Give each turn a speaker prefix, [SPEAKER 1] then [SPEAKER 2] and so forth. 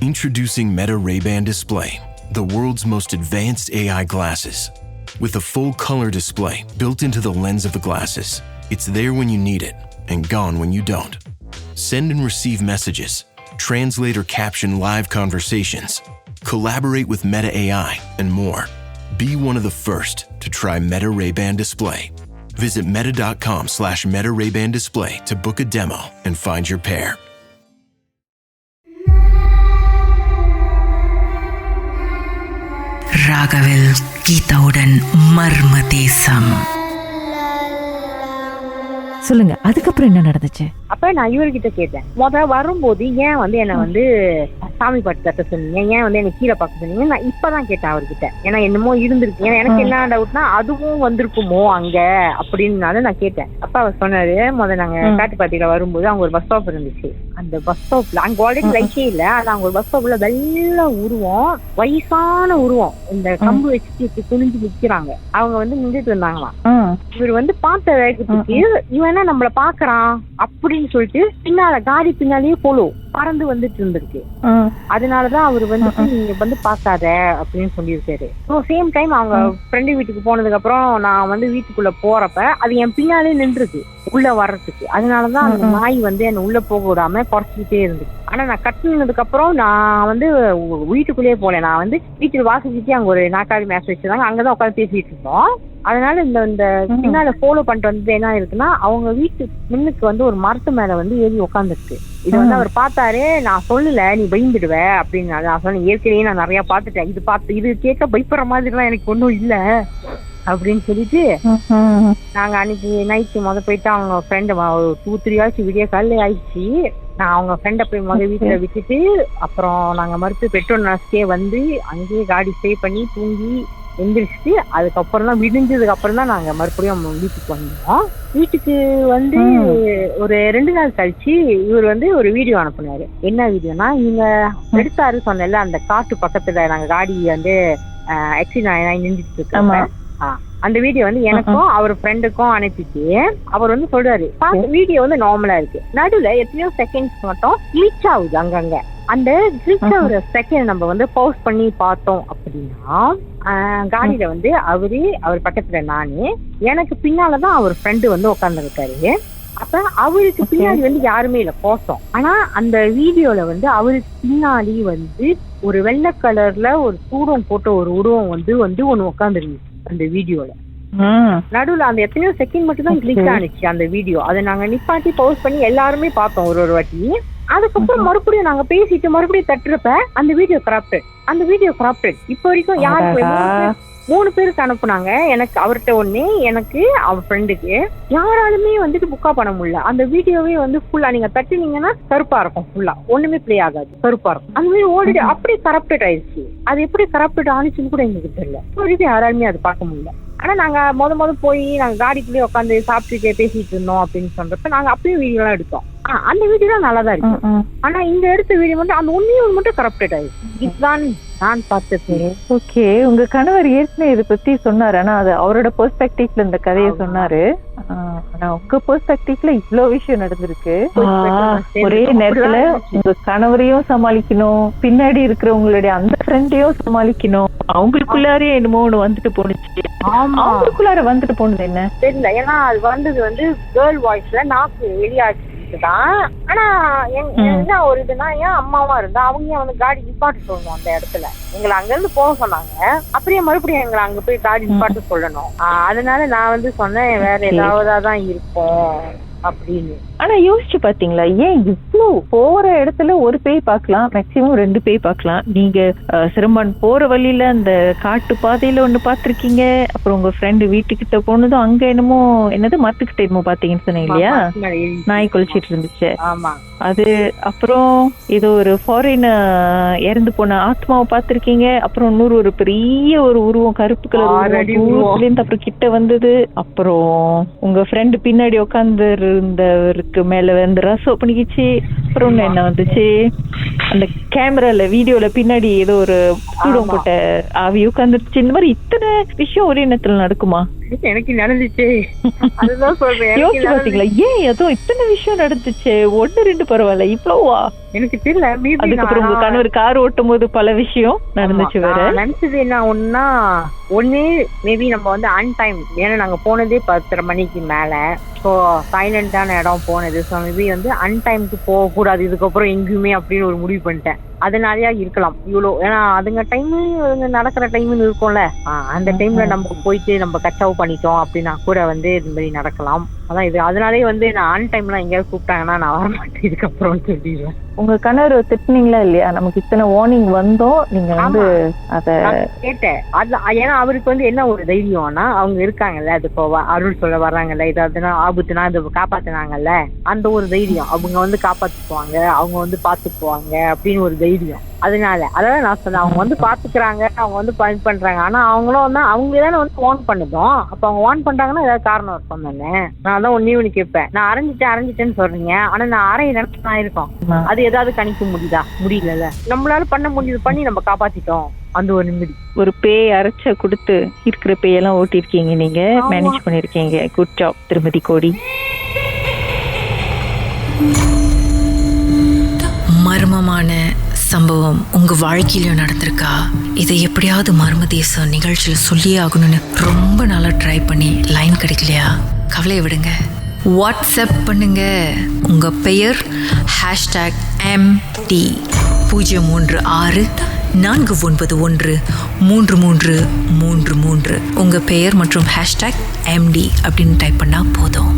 [SPEAKER 1] Introducing Meta Ray-Ban Display, the world's most advanced AI glasses. With a full color display built into the lens of the glasses, it's there when you need it and gone when you don't. Send and receive messages, translate or caption live conversations, collaborate with Meta AI, and more. Be one of the first to try Meta Ray-Ban Display. Visit meta.com/Meta Ray-Ban Display to book a demo and find your pair.
[SPEAKER 2] ராகவில் கீதாவுடன் மர்ம தேசம்.
[SPEAKER 3] சொல்லுங்க, அதுக்கப்புறம் என்ன நடந்துச்சு?
[SPEAKER 4] அப்ப நான் இவர்கிட்ட கேட்டேன், வரும்போது ஏன் என்ன சாமி பாட்டு கட்ட சொன்னீங்க, ஏன் என்ன கீழே பார்க்க சொன்னீங்க? நான் இப்பதான் கேட்டேன் அவர்கிட்ட. ஏன்னா என்னமோ இருந்திருக்கு. ஏன்னா எனக்கு என்ன டவுட்னா அதுவும் வந்திருக்குமோ அங்க அப்படின்னால நான் கேட்டேன். அப்ப அவர் சொன்னாரு, நாங்க காட்டுப்பாட்டியில வரும்போது அங்க ஒரு பஸ் ஸ்டாப் இருந்துச்சு. அந்த பஸ் ஸ்டாப்ல அங்க ஆல்ரெடி லைட்டே இல்ல, ஆனா அங்க ஒரு பஸ் ஸ்டாப்ல வெள்ள உருவம், வயசான உருவம், இந்த கம்பு வச்சு குனிஞ்சு நிக்கிறாங்க. அவங்க நின்றுட்டு இருந்தாங்களாம். இவர் பார்த்த வேகத்துக்கு இவன் என்ன நம்மள பாக்குறான் அப்படின்னு சொல்லிட்டு பின்னால காடி பின்னாலேயே போலோ பறந்து வந்துட்டு இருந்திருக்கு. அதனாலதான் அவரு நீங்க பாக்காத அப்படின்னு சொல்லியிருக்காரு. சேம் டைம் அவங்க ஃப்ரெண்டு வீட்டுக்கு போனதுக்கு அப்புறம் நான் வீட்டுக்குள்ள போறப்ப அது என் பின்னாலே நின்றுருக்கு உள்ள வர்றதுக்கு. அதனாலதான் அந்த நாய் என்ன உள்ள போக விடாம குறைச்சிக்கிட்டே இருந்துச்சு. ஆனா நான் கட்டினதுக்கு அப்புறம் நான் வீட்டுக்குள்ளேயே போல. நான் வீட்டுக்கு வாசிச்சுட்டு அங்க ஒரு நாக்காளி மேட்ச் வச்சிருந்தாங்க, அங்கதான் உட்காந்து பேசிட்டு இருந்தோம். அதனால இந்த பின்னால ஃபாலோ பண்ணிட்டு வந்தது என்ன இருக்குன்னா, அவங்க வீட்டு முன்னுக்கு ஒரு மரத்து மேல ஏறி உட்காந்துருக்கு. இது அவர் பார்த்தாரு. நான் சொல்லல நீ பயந்துடுவ அப்படின்னு. நான் சொன்னேன், ஏற்கனவே நான் நிறைய பாத்துட்டேன், இது கேட்க பயப்படுற மாதிரி எல்லாம் எனக்கு ஒன்றும் இல்ல அப்படின்னு சொல்லிட்டு நாங்க அன்னைக்கு நைட்டு போயிட்டு அவங்க ஃப்ரெண்டு 2-3 ஆச்சு, விடிய காலையில ஆயிடுச்சு. நான் அவங்க ஃப்ரெண்டை போய் வீட்டுல விட்டுட்டு அப்புறம் நாங்க மறுத்து பெட்ரோல் நர்ஸ்க்கே அங்கேயே காடி ஸ்டே பண்ணி தூங்கி எந்திரிச்சு அதுக்கப்புறம் தான் விடிஞ்சதுக்கு அப்புறம் தான் நாங்க மறுபடியும் வீட்டுக்கு வந்தோம். வீட்டுக்கு ஒரு 2 நாள் கழிச்சு இவர் ஒரு வீடியோ அனுப்புனாரு. என்ன வீடியோனா, இவங்க எடுத்தாரு சொன்னல அந்த காட்டு பக்கத்துல நாங்க காடி ஆக்சிடென்ட் நின்றுட்டு இருக்காங்க. அந்த வீடியோ எனக்கும் அவர் ஃப்ரெண்டுக்கும் அனுப்பிச்சு அவர் சொல்றாரு, வீடியோ நார்மலா இருக்கு, நடுவுல எத்தனையோ செகண்ட்ஸ் மட்டும் கிளிச் ஆகுது அங்கங்க. அந்த கிளிச் ஆகுற செகண்ட் நம்ம பவுஸ் பண்ணி பார்த்தோம் அப்படின்னா காடியில அவர் பக்கத்துல நானு, எனக்கு பின்னாலதான் அவர் ஃப்ரெண்டு உட்கார்ந்து. அப்ப அவருக்கு பின்னாடி யாருமே இல்ல கோசம். ஆனா அந்த வீடியோல அவருக்கு பின்னாடி ஒரு வெள்ளை கலர்ல ஒரு சூடம் போட்ட ஒரு உருவம் ஒண்ணு உட்காந்துருந்துச்சு அந்த வீடியோல. நடுவுல அந்த எத்தனையோ செகண்ட் மட்டும் தான் கிளிக் ஆனிச்சு அந்த வீடியோ. அதை நாங்க நிப்பாட்டி பவுஸ் பண்ணி எல்லாருமே பார்த்தோம் ஒரு வாட்டி. அதுக்கப்புறம் மறுபடியும் நாங்க பேசிட்டு மறுபடியும் தட்டுறப்ப அந்த வீடியோ கரப்டட். இப்ப வரைக்கும் யாருக்கு 3 பேருக்கு அனுப்புனாங்க. எனக்கு அவர்கிட்ட ஒண்ணு, எனக்கு அவர் ஃப்ரெண்டுக்கு. யாராலுமே புக்கா பண்ண முடியல. அந்த வீடியோவே ஃபுல்லா நீங்க தட்டினீங்கன்னா கருப்பா இருக்கும், ஃபுல்லா ஒண்ணுமே பிளே ஆகாது, கருப்பா இருக்கும். அந்த மாதிரி ஓடிட்டு அப்படியே கரப்டட் ஆயிடுச்சு. அது எப்படி கரப்டட் ஆனிச்சுன்னு கூட எங்களுக்கு தெரியல. வரைக்கும் யாராலுமே அது பார்க்க முடியல. ஆனா நாங்க முத போய் நாங்க காடிக்குள்ளேயே உட்காந்து சாப்பிட்டுட்டே பேசிட்டு இருந்தோம் அப்படின்னு சொல்றப்ப நாங்க அப்பயும் வீடியோ எல்லாம் எடுத்தோம். அந்த வீடியோ தான் நல்லாதான் இருக்கு. ஆனா இந்த எடுத்த வீடியோ அந்த ஒன்னையும் மட்டும் கரப்டட் ஆயிடுச்சு. இதுதான் நான் பார்த்தேன்.
[SPEAKER 3] ஓகே, உங்க கணவர் ஏற்கனவே இதை பத்தி சொன்னாரு. ஆனா அது அவரோட பெர்ஸ்பெக்டிவ்ல இந்த கதையை சொன்னாரு. ஆனா உங்க பெர்ஸ்பெக்டிவ்ல இவ்வளவு விஷயம் நடந்திருக்கு. ஒரே நேரத்துல உங்க கணவரையும் சமாளிக்கணும், பின்னாடி இருக்கிறவங்களுடைய அந்த ஃப்ரெண்டையும் சமாளிக்கணும். அவங்களுக்குள்ளாரே என்னமோ ஒண்ணு வந்துட்டு போனுச்சு. அவங்களுக்குள்ளார வந்துட்டு போனது என்ன
[SPEAKER 4] தெரியல. ஏன்னா அது வந்தது கேர்ள் வாய்ஸ்ல நாக்கு வெளியாச்சு தான். ஆனா என்ன ஒரு இதுனா, ஏன் அம்மாவா இருந்தா அவங்க காடி நிப்பாட்டு சொல்லணும் அந்த இடத்துல. எங்களை அங்க இருந்து போக சொன்னாங்க. அப்படியே மறுபடியும் எங்களை அங்க போய் காடி நிப்பாட்டு சொல்லணும். அதனால நான் சொன்னேன், வேற ஏதாவதுதான் இருக்கும் அப்படின்னு.
[SPEAKER 3] ஆனா யோசிச்சு பாத்தீங்களா, ஏன் இவ்வளவு போற இடத்துல ஒரு பேய் பாக்கலாம், மேக்சிமம் 2 பேய் பாக்கலாம். நீங்க சிரமன் போற வழியில அந்த காட்டு பாதையில ஒண்ணு பாத்திருக்கீங்க. அப்புறம் உங்க ஃப்ரெண்டு வீட்டுக்கிட்ட போனதும் அங்க என்னது மரத்துக்கிட்ட என்னமோ பாத்தீங்கன்னு சொன்னீங்க இல்லையா, நாய் குளிச்சிட்டு இருந்துச்சு அது. அப்புறம் ஏதோ ஒரு ஃபாரின் இறந்து போன ஆத்மாவை பாத்திருக்கீங்க. அப்புறம் இன்னொரு ஒரு பெரிய ஒரு உருவம், கருப்பு கலர் இருந்து அப்புறம் கிட்ட வந்தது. அப்புறம் உங்க ஃப்ரெண்டு பின்னாடி உட்கார்ந்து இருந்தவருக்கு மேல ரசம் பண்ணிக்கிச்சு. அப்புறம் என்ன வந்துச்சு, அந்த கேமரால வீடியோல பின்னாடி ஏதோ ஒரு சூடம் போட்ட ஆவி உட்காந்துருச்சு. இந்த மாதிரி இத்தனை விஷயம் ஒரே நேரத்துல நடக்குமா?
[SPEAKER 4] எனக்கு நடந்துச்சு. அதுதான் சொல்றேன்.
[SPEAKER 3] யோசிச்சு பாத்தீங்களா? ஏன் ஏதோ இத்தனை விஷயம் நடந்துச்சு, 1-2 பரவாயில்ல, இவ்வளவா?
[SPEAKER 4] எனக்கு தெரியல.
[SPEAKER 3] அதுக்கப்புறம் உங்க கணவர் கார் ஓட்டும் போது பல விஷயம் நடந்துச்சு. வேற
[SPEAKER 4] நினைச்சது என்ன ஒன்னா, ஒண்ணு மேபி நம்ம வந்து அன்டைம், ஏன்னா நாங்க போனதே 10:30 மணிக்கு மேல. ஸோ சைலண்டான இடம் போனது. ஸோ மேபி வந்து அன்டைமுக்கு போக கூடாது இதுக்கப்புறம் எங்கேயுமே அப்படின்னு ஒரு முடிவு பண்ணிட்டேன். அதனாலயா இருக்கலாம் இவ்வளோ. ஏன்னா அதுங்க டைம் நடக்கிற டைம்னு இருக்கும்ல, அந்த டைம்ல நம்ம போயிட்டு நம்ம கச்சாவ் பண்ணிட்டோம் அப்படின்னா கூட வந்து இது மாதிரி நடக்கலாம். அதான் இது. அதனாலே வந்து நான் ஆன் டைம்லாம் எங்கேயாவது கூப்பிட்டாங்கன்னா நான் வரமாட்டேன் இதுக்கப்புறம் சொல்லிடுவேன்.
[SPEAKER 3] உங்க கணவர் திட்டினீங்களா இல்லையா? நமக்கு இத்தனை வார்னிங் வந்தோம், நீங்க வந்து அத
[SPEAKER 4] கேட்டேன். அது ஏன்னா அவருக்கு வந்து என்ன ஒரு தைரியம்னா, அவங்க இருக்காங்கல்ல, அது இப்போ அருள் சொல்ல வர்றாங்கல்ல, ஏதாவதுன்னா ஆபத்துனா அதை காப்பாத்தினாங்கல்ல, அந்த ஒரு தைரியம். அவங்க வந்து காப்பாத்திக்குவாங்க, அவங்க வந்து பாத்துக்குவாங்க அப்படின்னு ஒரு தைரியம். அதனால அதான் நான் சொன்னேன், அவங்க வந்து பாத்துக்கிறாங்க, அவங்க வந்து இது பண்றாங்க. ஆனா அவங்களும் வந்து அவங்க தானே வந்து வார்ன் பண்ணுதோம். அப்ப அவங்க வார்ன் பண்றாங்கன்னா ஏதாவது காரணம் இருக்கும் தானே. நான் அதான் ஒண்ணு கேட்பேன். நான் அரைஞ்சிட்டேன்னு சொல்றீங்க, ஆனா நான் அரைய நினைச்சு இருக்கோம். அது ஏதாவது கணிக்க முடியுதா? முடியல. நம்மளால பண்ண முடியுது பண்ணி நம்ம காப்பாத்திட்டோம். அந்த ஒரு நிம்மதி.
[SPEAKER 3] ஒரு பேய் அரைச்ச கொடுத்து இருக்கிற பேயெல்லாம் ஓட்டிருக்கீங்க, நீங்க மேனேஜ் பண்ணிருக்கீங்க. குட் ஜாப் திருமதி கோடி.
[SPEAKER 2] மர்மமான சம்பவம் உங்க வாழ்க்கையிலும் நடந்திருக்கா? இதை எப்படியாவது மர்ம தேசம் நிகழ்ச்சியில் சொல்லியே ஆகணும்னு ரொம்ப நாளா ட்ரை பண்ணி லைன் கிடைக்கலையா? கவலையை விடுங்க, வாட்ஸ்அப் பண்ணுங்க. உங்க பெயர் #MD 036-491-3333. உங்க பெயர் மற்றும் #MD அப்படின்னு டைப் பண்ணா போதும்.